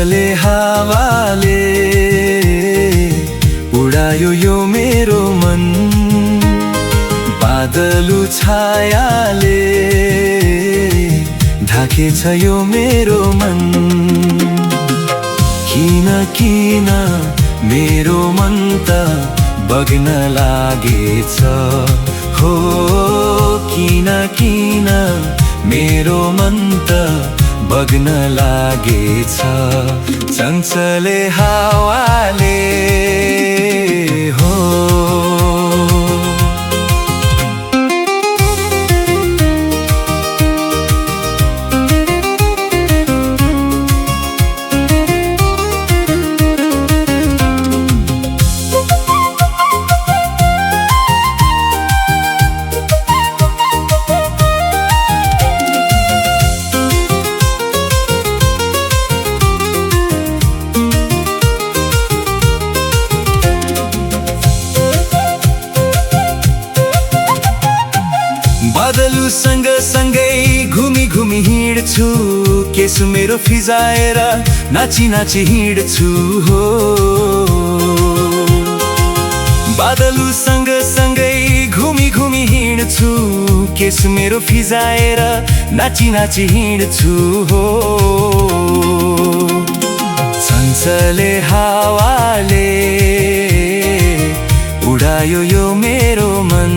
चञ्चले हावाले उडायो यो मेरो मन, बादलु छायाले ढाकेछ यो मेरो मन। किन किन मेरो मन त बग्न लागेछ हो, किन किन मेरो मन त बग्न लागेछ। चञ्चले हावाले हो। बादलु सँग सँगै घुमी घुमी हिँड्छु, केस मेरो फिजाएर नाची नाची हिँड्छु हो। बादलु सँग सँगै घुमी घुमी हिँड्छु, केस मेरो फिजाएर नाची नाची हिँड्छु हो। चञ्चले हावाले उडायो यो मेरो मन,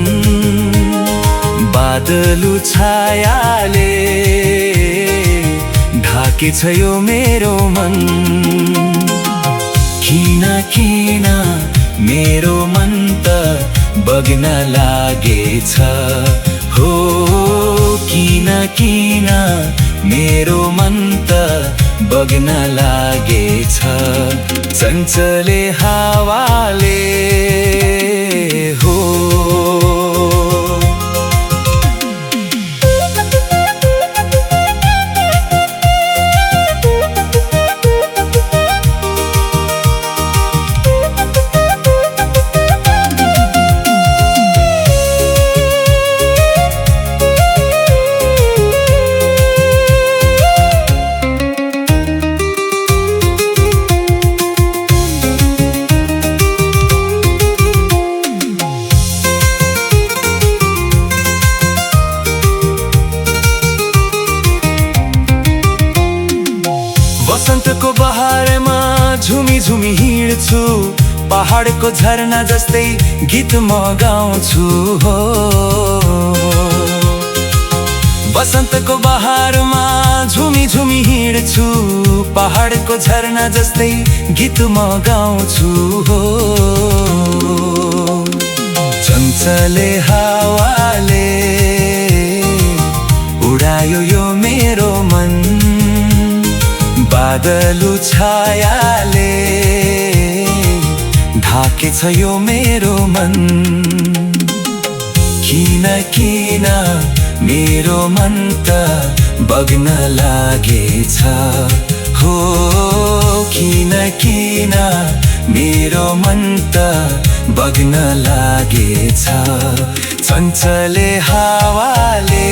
बादलु छायाले ढाकेछ यो मेरो मन। किन किन मेरो मन त बग्न लागेछ हो, किन किन मेरो मन त बग्न लागेछ। चञ्चले हावाले हो। वसन्तको बहारमा झुमी झुमी हिँड्छु, पहाडको झरना जस्तै गीत म गाउँछु हो। वसन्तको बहारमा झुमी झुमी हिँड्छु, पहाडको झरना जस्तै गीत म गाउँछु हो। चञ्चले हावाले उडायो यो मेरो मन, बादलु छायाले ढाकेछ यो मेरो मन। किन किन मेरो मन त बग्न लागेछ हो, किन किन मेरो मन त बग्न लागेछ। चञ्चले हावाले